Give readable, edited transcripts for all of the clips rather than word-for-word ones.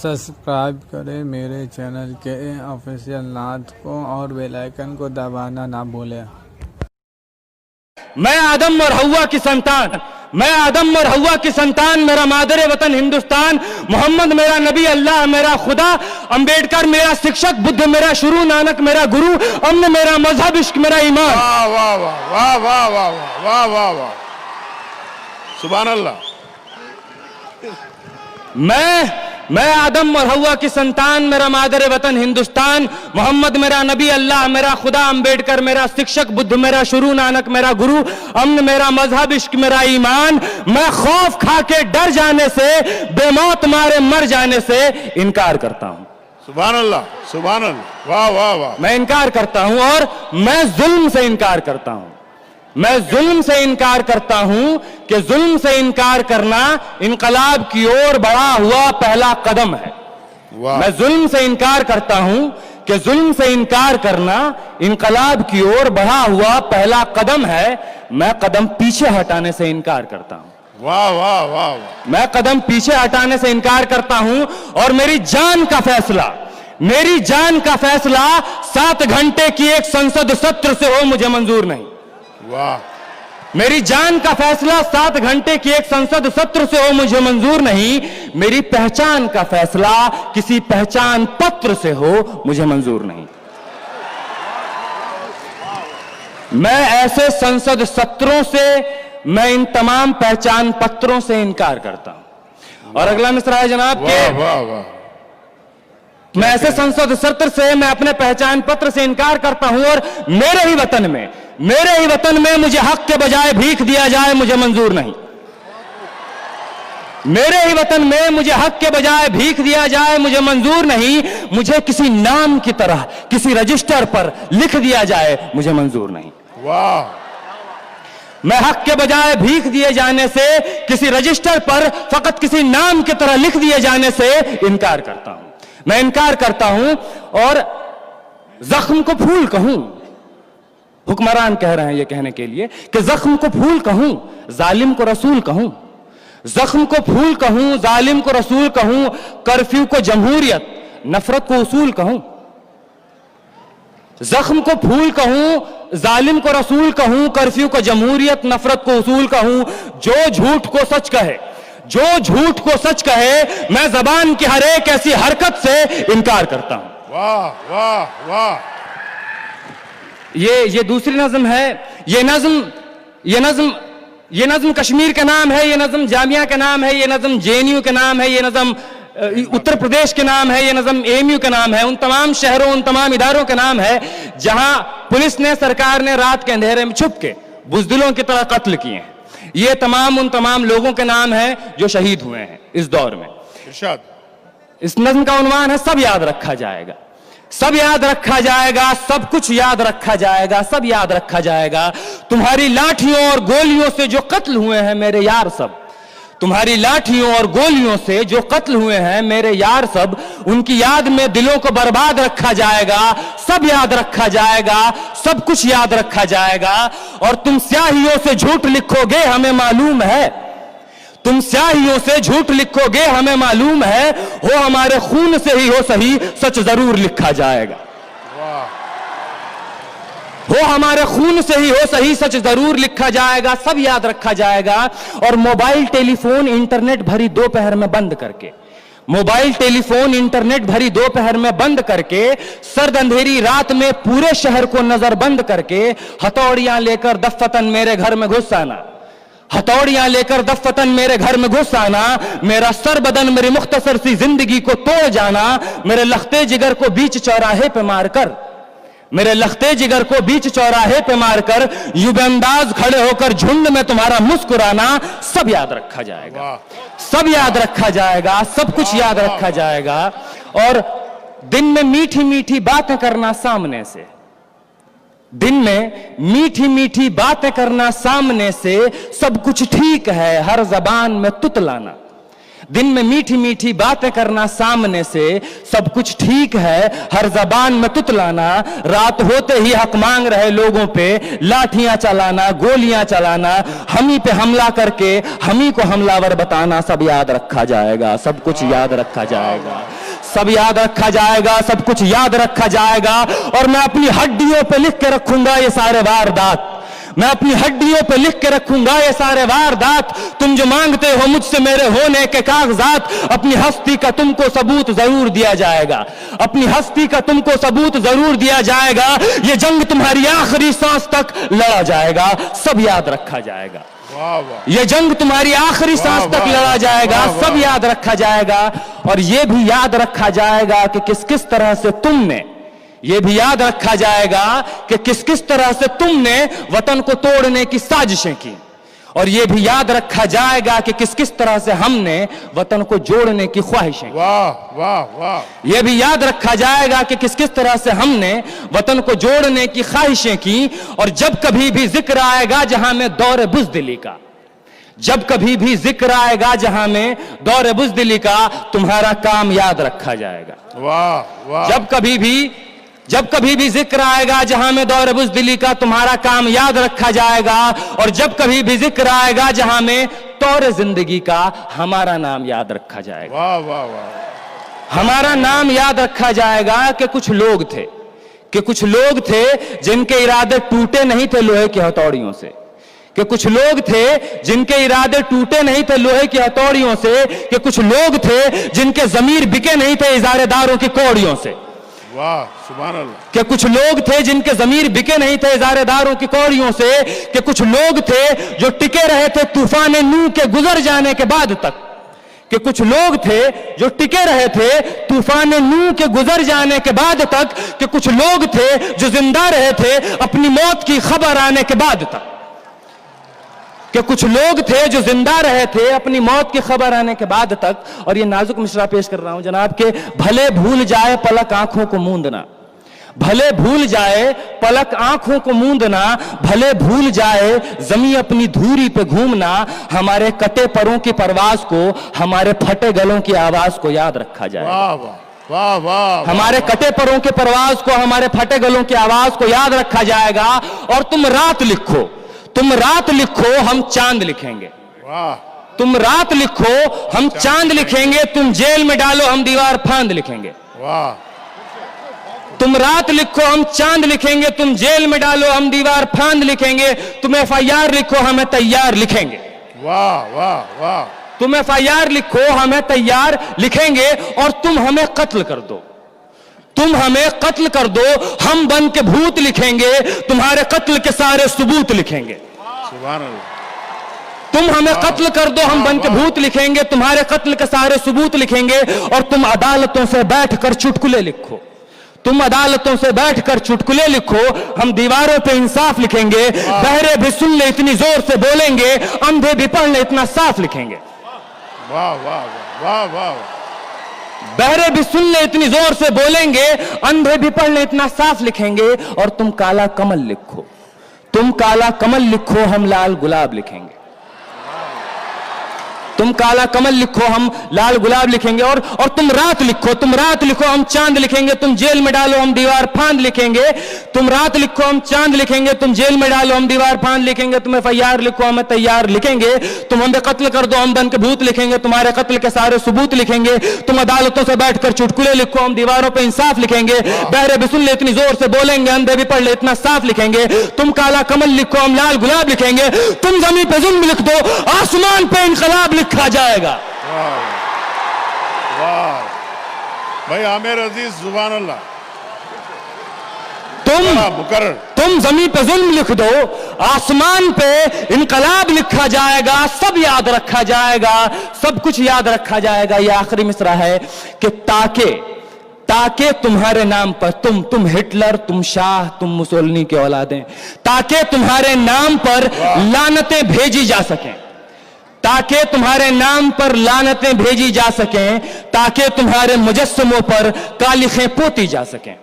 Subscribe करें मेरे channel के ऑफिशियल नाथ को और बेल आइकन को दबाना ना भूलें। मैं आदम और हव्वा की संतान, मेरा मादरे वतन हिंदुस्तान, मोहम्मद मेरा नबी, अल्लाह मेरा खुदा, अंबेडकर मेरा शिक्षक, बुद्ध मेरा शुरू, नानक मेरा गुरु, अमन मेरा मजहब, इश्क मेरा ईमान। वाह वाह वाह वाह वाह वाह वाह वाह, सुभान अल्लाह। मैं आदम और हव्वा की संतान, मेरा मादरे वतन हिंदुस्तान, मोहम्मद मेरा नबी, अल्लाह मेरा खुदा, अंबेडकर मेरा शिक्षक, बुद्ध मेरा शुरू, नानक मेरा गुरु, अमन मेरा मजहब, इश्क मेरा ईमान। मैं खौफ खा के डर जाने से, बेमौत मारे मर जाने से इनकार करता हूं। सुभान अल्लाह, सुभान अल्लाह, वाह वाह वाह। मैं इनकार करता हूं और मैं जुल्म से इनकार करता हूं। मैं जुल्म से इनकार करता हूं कि जुल्म से इनकार करना इनकलाब की ओर बढ़ा हुआ पहला कदम है। मैं जुल्म से इनकार करता हूं कि जुल्म से इनकार करना इनकलाब की ओर बढ़ा हुआ पहला कदम है। मैं कदम पीछे हटाने से इनकार करता हूं। वाह वाह वाह वाह। मैं कदम पीछे हटाने से इनकार करता हूं और मेरी जान का फैसला 7 घंटे की एक संसद सत्र से हो मुझे मंजूर नहीं। वाह। मेरी जान का फैसला 7 घंटे की एक संसद सत्र से हो मुझे मंजूर नहीं। मेरी पहचान का फैसला किसी पहचान पत्र से हो मुझे मंजूर नहीं। मैं ऐसे संसद सत्रों से, मैं इन तमाम पहचान पत्रों से इनकार करता हूं। और अगला मिसरा है जनाब के, वाह वाह, मैं ऐसे संसद सत्र से, मैं अपने पहचान पत्र से इनकार करता हूं और मेरे ही वतन में मुझे हक के बजाय भीख दिया जाए मुझे मंजूर नहीं। मेरे ही वतन में मुझे हक के बजाय भीख दिया जाए मुझे मंजूर नहीं। मुझे किसी नाम की तरह किसी रजिस्टर पर लिख दिया जाए मुझे मंजूर नहीं। वाह। मैं हक के बजाय भीख दिए जाने से, किसी रजिस्टर पर फकत किसी नाम की तरह लिख दिए जाने से इनकार करता हूं। मैं इनकार करता हूं और जख्म को फूल कहूं, हुक्मरान कह रहे हैं ये कहने के लिए कि जख्म को फूल कहूं, जालिम को रसूल कहूं। जख्म को फूल कहूं, जालिम को रसूल कहूं, कर्फ्यू को जमहूरियत, नफरत को उसूल कहूं। जख्म को फूल कहूं, जालिम को रसूल कहूं, कर्फ्यू को जमहूरियत, नफरत को उसूल कहूं। जो झूठ को सच कहे, मैं जबान की हर एक ऐसी हरकत से इनकार करता हूं। वाह वाह वाह। ये दूसरी नज्म है। ये नज्म कश्मीर का नाम है, ये नज्म जामिया का नाम है, ये नज्म जेएनयू का नाम है, ये नज्म उत्तर प्रदेश के नाम है, ये नज्म एएमयू का नाम है। उन तमाम शहरों, उन तमाम इदारों का नाम है जहां पुलिस ने, सरकार ने रात के अंधेरे में छुप के बुजदिलों की तरह कत्ल किए हैं। ये उन तमाम लोगों के नाम है जो शहीद हुए हैं इस दौर में। इस नज्म का उन्वान है सब याद रखा जाएगा, सब याद रखा जाएगा, सब कुछ याद रखा जाएगा, सब याद रखा जाएगा। तुम्हारी लाठियों और गोलियों से जो कत्ल हुए हैं मेरे यार सब, तुम्हारी लाठियों और गोलियों से जो कत्ल हुए हैं मेरे यार सब, उनकी याद में दिलों को बर्बाद रखा जाएगा, सब याद रखा जाएगा, सब कुछ याद रखा जाएगा। और तुम स्याहियों से झूठ लिखोगे हमें मालूम है, तुम स्याहियों से झूठ लिखोगे हमें मालूम है, हो हमारे खून से ही हो सही सच जरूर लिखा जाएगा। हो हमारे खून से ही हो सही सच जरूर लिखा जाएगा, सब याद रखा जाएगा। और मोबाइल टेलीफोन इंटरनेट भरी दोपहर में बंद करके, मोबाइल टेलीफोन इंटरनेट भरी दोपहर में बंद करके, सर्द अंधेरी रात में पूरे शहर को नजरबंद करके, हथौड़ियां लेकर दफ्फतन मेरे घर में घुस आना, हथौड़ियां लेकर दफ्फतन मेरे घर में घुस आना, मेरा सर बदन मेरी मुख्तसर सी जिंदगी को तोड़ जाना, मेरे लख्ते जिगर को बीच चौराहे पे मारकर, मेरे लख्ते जिगर को बीच चौराहे पे मारकर, युबंदाज खड़े होकर झुंड में तुम्हारा मुस्कुराना, सब याद रखा जाएगा, सब याद रखा जाएगा, सब कुछ याद रखा जाएगा। और दिन में मीठी मीठी बातें करना सामने से, दिन में मीठी मीठी बातें करना सामने से, सब कुछ ठीक है हर जबान में तुतलाना, दिन में मीठी मीठी बातें करना सामने से, सब कुछ ठीक है, हर जबान में तुतलाना, रात होते ही हक मांग रहे लोगों पे लाठियां चलाना, गोलियां चलाना, हम ही पे हमला करके हम ही को हमलावर बताना, सब याद रखा जाएगा, सब कुछ याद रखा जाएगा, सब याद रखा जाएगा, सब कुछ याद रखा जाएगा। और मैं अपनी हड्डियों पे लिख के रखूंगा ये सारे वारदात, मैं अपनी हड्डियों पे लिख के रखूंगा ये सारे वारदात। तुम जो मांगते हो मुझसे मेरे होने के कागजात, अपनी हस्ती का तुमको सबूत जरूर दिया जाएगा, अपनी हस्ती का तुमको सबूत जरूर दिया जाएगा। ये जंग तुम्हारी आखिरी सांस तक लड़ा जाएगा, सब याद रखा जाएगा। ये जंग तुम्हारी आखिरी सांस तक लड़ा जाएगा, सब याद रखा जाएगा। और ये भी याद रखा जाएगा कि किस किस तरह से तुमने, ये भी याद रखा जाएगा कि किस किस तरह से तुमने वतन को तोड़ने की साजिशें की। और ये भी याद रखा जाएगा कि किस किस तरह से हमने वतन को जोड़ने की ख्वाहिशें की। वाह वाह वाह। ये भी याद रखा जाएगा कि किस किस तरह से हमने वतन को जोड़ने की ख्वाहिशें की। और जब कभी भी जिक्र आएगा जहां में दौर बुज़दिली का, जब कभी भी जिक्र आएगा जहां में दौर बुज़दिली का, तुम्हारा काम याद रखा जाएगा। वाह वाह। जब कभी भी जिक्र आएगा जहां में दौर बुज़दिली का, तुम्हारा काम याद रखा जाएगा। और जब कभी भी जिक्र आएगा जहां में तौर जिंदगी का, हमारा नाम याद रखा जाएगा। वाह वाह वाह। हमारा नाम याद रखा जाएगा कि कुछ लोग थे जिनके इरादे टूटे नहीं थे लोहे की हथौड़ियों से, कि कुछ लोग थे जिनके इरादे टूटे नहीं थे लोहे की हथौड़ियों से, कि कुछ लोग थे जिनके जमीर बिके नहीं थे इजारेदारों की कौड़ियों से। वाह सुभान अल्लाह। कि कुछ लोग थे जिनके जमीर बिके नहीं थे इजारेदारों की कौड़ियों से, कि कुछ लोग थे जो टिके रहे थे तूफान नूह के गुजर जाने के बाद तक, कि कुछ लोग थे जो टिके रहे थे तूफान नूह के गुजर जाने के बाद तक, कि कुछ लोग थे जो जिंदा रहे थे अपनी मौत की खबर आने के बाद तक, कि कुछ लोग थे जो जिंदा रहे थे अपनी मौत की खबर आने के बाद तक। और ये नाजुक मिसरा पेश कर रहा हूं जनाब के, भले भूल जाए पलक आंखों को मूंदना, भले भूल जाए पलक आंखों को मूंदना, भले भूल जाए जमी अपनी धूरी पे घूमना, हमारे कटे परों की परवाज को, हमारे फटे गलों की आवाज को याद रखा जाए। वाह वाह वाह वाह। हमारे कटे परों के परवाज को, हमारे फटे गलों की आवाज को याद रखा जाएगा। और तुम रात लिखो, तुम रात लिखो, हम चांद लिखेंगे। वाह। तुम रात लिखो, हम चांद लिखेंगे, तुम जेल में डालो, हम दीवार फांद लिखेंगे। वाह। तुम रात लिखो, हम चांद लिखेंगे, तुम जेल में डालो, हम दीवार फांद लिखेंगे, तुम FIR लिखो, हमें तैयार लिखेंगे। वाह वाह वाह। तुम FIR लिखो, हमें तैयार लिखेंगे। और तुम हमें कत्ल कर दो, तुम हमें कत्ल कर दो, हम बन के भूत लिखेंगे, तुम्हारे कत्ल के सारे सबूत लिखेंगे। सुभान अल्लाह। तुम हमें कत्ल कर दो, हम बन के भूत लिखेंगे, तुम्हारे कत्ल के सारे सबूत लिखेंगे। और तुम अदालतों से बैठकर चुटकुले लिखो, तुम अदालतों से बैठकर चुटकुले लिखो, हम दीवारों पे इंसाफ लिखेंगे। बहरे भी सुन ले इतनी जोर से बोलेंगे, अंधे भी पढ़ ले इतना साफ लिखेंगे। वाह वाह वाह वाह। बहरे भी सुन ले इतनी जोर से बोलेंगे, अंधे भी पढ़ ले इतना साफ लिखेंगे। और तुम काला कमल लिखो, तुम काला कमल लिखो, हम लाल गुलाब लिखेंगे। तुम काला कमल लिखो, हम लाल गुलाब लिखेंगे। और तुम रात लिखो, तुम रात लिखो, हम चांद लिखेंगे, तुम जेल में डालो, हम दीवार फांद लिखेंगे। तुम रात लिखो, हम चांद लिखेंगे, तुम जेल में डालो, हम दीवार फांद लिखेंगे। तुम FIR लिखो, हमें तैयार लिखेंगे। तुम हमें कत्ल कर दो, हम बन के भूत लिखेंगे, तुम्हारे कत्ल के सारे सबूत लिखेंगे। तुम अदालतों से बैठकर चुटकुले लिखो, हम दीवारों पे इंसाफ लिखेंगे। बहरे भी सुन ले इतनी जोर से बोलेंगे, अंधे भी पढ़ ले इतना साफ लिखेंगे। तुम काला कमल लिखो, हम लाल गुलाब लिखेंगे। तुम जमीन पे जुल्म लिख दो, आसमान पे इनकलाब लिखा जाएगा। वाह भाई आमिर अजीज, सुभान अल्लाह। तुम जमीन पे जुल्म लिख दो, आसमान पे इनकलाब लिखा जाएगा, सब याद रखा जाएगा, सब कुछ याद रखा जाएगा। ये आखिरी मिसरा है कि ताके तुम्हारे नाम पर, तुम हिटलर, तुम शाह, तुम मुसोलिनी के औलादें, ताके तुम्हारे नाम पर लानतें भेजी जा सकें, ताकि तुम्हारे नाम पर लानतें भेजी जा सकें, ताकि तुम्हारे मुजस्समों पर कालिखें पोती जा सकें,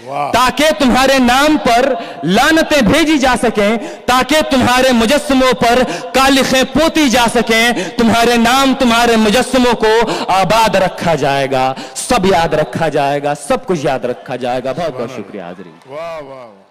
वाह। ताकि तुम्हारे नाम पर लानतें भेजी जा सकें, ताकि तुम्हारे मुजस्समों पर कालिखें पोती जा सकें। तुम्हारे नाम, तुम्हारे मुजस्समों को आबाद रखा जाएगा, सब याद रखा जाएगा, सब कुछ याद रखा जाएगा। बहुत बहुत शुक्रिया हाज़रीन। वाह वाह वाह।